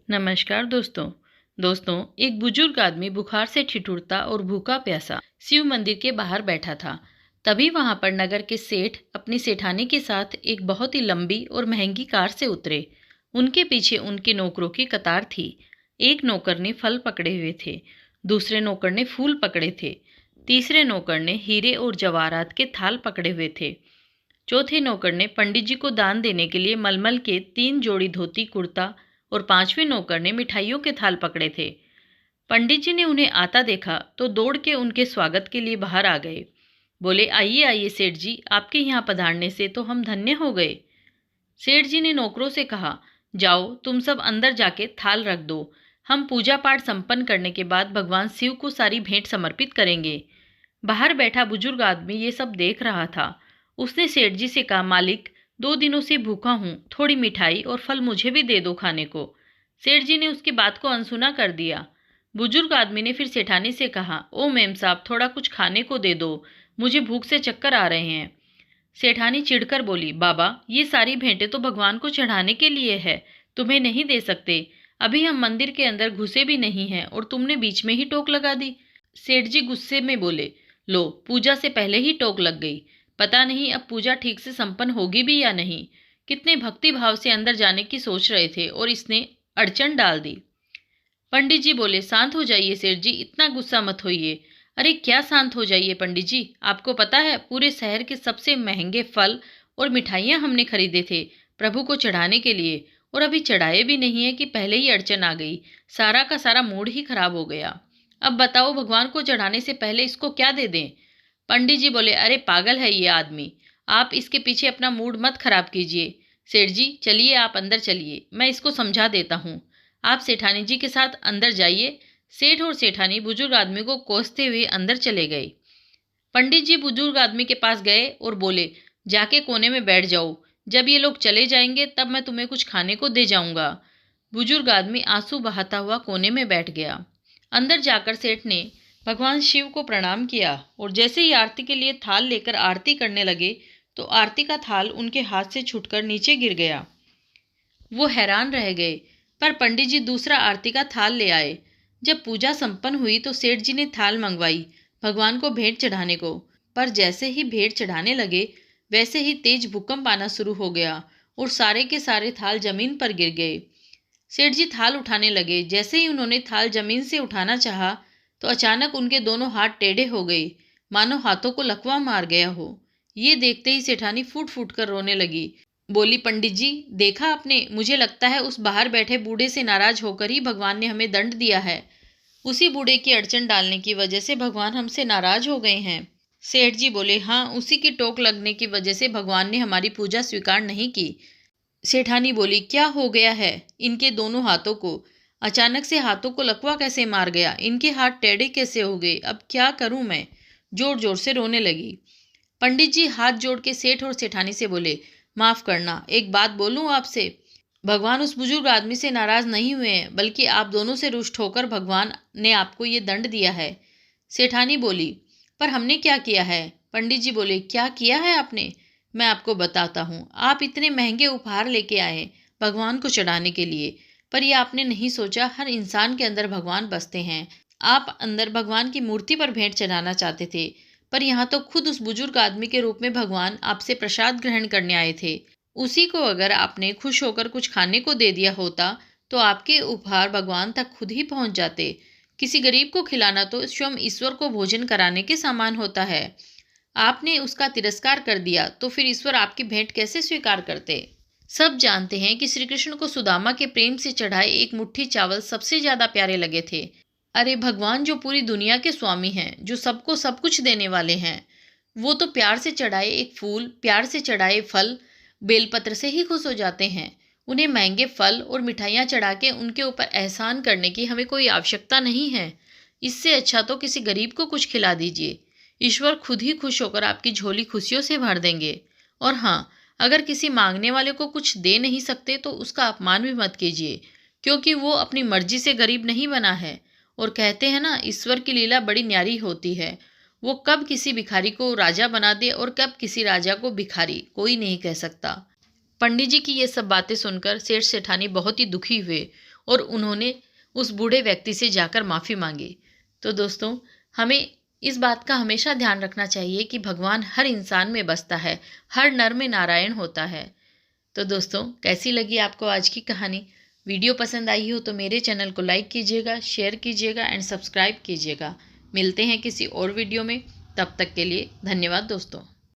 नमस्कार दोस्तों एक बुजुर्ग आदमी बुखार से ठिठुरता और भूखा प्यासा शिव मंदिर के बाहर बैठा था। तभी वहां पर नगर के सेठ अपनी सेठानी के साथ एक बहुत ही लंबी और महंगी कार से उतरे। उनके पीछे उनके नौकरों की कतार थी। एक नौकर ने फल पकड़े हुए थे, दूसरे नौकर ने फूल पकड़े थे, तीसरे नौकर ने हीरे और जवाहरात के थाल पकड़े हुए थे, चौथे नौकर ने पंडित जी को दान देने के लिए मलमल के 3 जोड़ी धोती कुर्ता और पांचवें नौकर ने मिठाइयों के थाल पकड़े थे। पंडित जी ने उन्हें आता देखा तो दौड़ के उनके स्वागत के लिए बाहर आ गए। बोले, आइए आइए सेठ जी, आपके यहाँ पधारने से तो हम धन्य हो गए। सेठ जी ने नौकरों से कहा, जाओ तुम सब अंदर जाके थाल रख दो। हम पूजा पाठ संपन्न करने के बाद भगवान शिव को सारी भेंट समर्पित करेंगे। बाहर बैठा बुजुर्ग आदमी ये सब देख रहा था। उसने सेठ जी से कहा, मालिक 2 दिनों से भूखा हूँ, थोड़ी मिठाई और फल मुझे भी दे दो खाने को। सेठ जी ने उसकी बात को अनसुना कर दिया। बुजुर्ग आदमी ने फिर सेठानी से कहा, ओ मेम साहब, थोड़ा कुछ खाने को दे दो, मुझे भूख से चक्कर आ रहे हैं। सेठानी चिढ़कर बोली, बाबा ये सारी भेंटें तो भगवान को चढ़ाने के लिए है, तुम्हें नहीं दे सकते। अभी हम मंदिर के अंदर घुसे भी नहीं हैं और तुमने बीच में ही टोक लगा दी। सेठ जी गुस्से में बोले, लो पूजा से पहले ही टोक लग गई। पता नहीं अब पूजा ठीक से संपन्न होगी भी या नहीं। कितने भक्ति भाव से अंदर जाने की सोच रहे थे और इसने अड़चन डाल दी। पंडित जी बोले, शांत हो जाइए सेठ जी, इतना गुस्सा मत होइए। अरे क्या शांत हो जाइए पंडित जी, आपको पता है पूरे शहर के सबसे महंगे फल और मिठाइयाँ हमने खरीदे थे प्रभु को चढ़ाने के लिए, और अभी चढ़ाए भी नहीं है कि पहले ही अड़चन आ गई। सारा का सारा मूड ही खराब हो गया। अब बताओ भगवान को चढ़ाने से पहले इसको क्या दे दें। पंडित जी बोले, अरे पागल है ये आदमी, आप इसके पीछे अपना मूड मत खराब कीजिए। सेठ जी चलिए आप अंदर चलिए, मैं इसको समझा देता हूँ। आप सेठानी जी के साथ अंदर जाइए। सेठ और सेठानी बुजुर्ग आदमी को कोसते हुए अंदर चले गए। पंडित जी बुजुर्ग आदमी के पास गए और बोले, जाके कोने में बैठ जाओ, जब ये लोग चले जाएंगे तब मैं तुम्हें कुछ खाने को दे जाऊंगा। बुजुर्ग आदमी आंसू बहाता हुआ कोने में बैठ गया। अंदर जाकर सेठ ने भगवान शिव को प्रणाम किया और जैसे ही आरती के लिए थाल लेकर आरती करने लगे तो आरती का थाल उनके हाथ से छूटकर नीचे गिर गया। वो हैरान रह गए, पर पंडित जी दूसरा आरती का थाल ले आए। जब पूजा संपन्न हुई तो सेठ जी ने थाल मंगवाई भगवान को भेंट चढ़ाने को, पर जैसे ही भेंट चढ़ाने लगे वैसे ही तेज भूकंप आना शुरू हो गया और सारे के सारे थाल जमीन पर गिर गए। सेठ जी थाल उठाने लगे। जैसे ही उन्होंने थाल जमीन से उठाना चाहा तो अचानक उनके दोनों हाथ टेढ़े हो गए, मानो हाथों को लकवा मार गया हो। ये देखते ही सेठानी फूट फूट कर रोने लगी। बोली, पंडित जी देखा आपने, मुझे लगता है उस बाहर बैठे बूढ़े से नाराज होकर ही भगवान ने हमें दंड दिया है। उसी बूढ़े की अड़चन डालने की वजह से भगवान हमसे नाराज हो गए हैं। सेठ जी बोले, हाँ उसी की टोक लगने की वजह से भगवान ने हमारी पूजा स्वीकार नहीं की। सेठानी बोली, क्या हो गया है इनके दोनों हाथों को? अचानक से हाथों को लकवा कैसे मार गया? इनके हाथ टेढ़े कैसे हो गए? अब क्या करूं मैं? जोर जोर से रोने लगी। पंडित जी हाथ जोड़ के सेठ और सेठानी से बोले, माफ करना, एक बात बोलूं आपसे? भगवान उस बुजुर्ग आदमी से नाराज नहीं हुए हैं, बल्कि आप दोनों से रुष्ट होकर भगवान ने आपको ये दंड दिया है। सेठानी बोली, पर हमने क्या किया है? पंडित जी बोले, क्या किया है आपने? मैं आपको बताता हूँ। आप इतने महंगे उपहार लेके आए भगवान को चढ़ाने के लिए, पर यह आपने नहीं सोचा हर इंसान के अंदर भगवान बसते हैं। आप अंदर भगवान की मूर्ति पर भेंट चढ़ाना चाहते थे, पर यहाँ तो खुद उस बुजुर्ग आदमी के रूप में भगवान आपसे प्रसाद ग्रहण करने आए थे। उसी को अगर आपने खुश होकर कुछ खाने को दे दिया होता तो आपके उपहार भगवान तक खुद ही पहुंच जाते। किसी गरीब को खिलाना तो स्वयं ईश्वर को भोजन कराने के समान होता है। आपने उसका तिरस्कार कर दिया तो फिर ईश्वर आपकी भेंट कैसे स्वीकार करते? सब जानते हैं कि श्री कृष्ण को सुदामा के प्रेम से चढ़ाए एक मुट्ठी चावल सबसे ज्यादा प्यारे लगे थे। अरे भगवान जो पूरी दुनिया के स्वामी हैं, जो सबको सब कुछ देने वाले हैं, वो तो प्यार से चढ़ाए एक फूल, प्यार से चढ़ाए फल, बेलपत्र से ही खुश हो जाते हैं। उन्हें महंगे फल और मिठाइयाँ चढ़ा के उनके ऊपर एहसान करने की हमें कोई आवश्यकता नहीं है। इससे अच्छा तो किसी गरीब को कुछ खिला दीजिए, ईश्वर खुद ही खुश होकर आपकी झोली खुशियों से भर देंगे। और हाँ, अगर किसी मांगने वाले को कुछ दे नहीं सकते तो उसका अपमान भी मत कीजिए, क्योंकि वो अपनी मर्जी से गरीब नहीं बना है। और कहते हैं ना, ईश्वर की लीला बड़ी न्यारी होती है। वो कब किसी भिखारी को राजा बना दे और कब किसी राजा को भिखारी, कोई नहीं कह सकता। पंडित जी की ये सब बातें सुनकर सेठ सेठानी बहुत ही दुखी हुए और उन्होंने उस बूढ़े व्यक्ति से जाकर माफ़ी मांगी। तो दोस्तों, हमें इस बात का हमेशा ध्यान रखना चाहिए कि भगवान हर इंसान में बसता है, हर नर में नारायण होता है। तो दोस्तों, कैसी लगी आपको आज की कहानी? वीडियो पसंद आई हो तो मेरे चैनल को लाइक कीजिएगा, शेयर कीजिएगा एंड सब्सक्राइब कीजिएगा। मिलते हैं किसी और वीडियो में, तब तक के लिए धन्यवाद दोस्तों।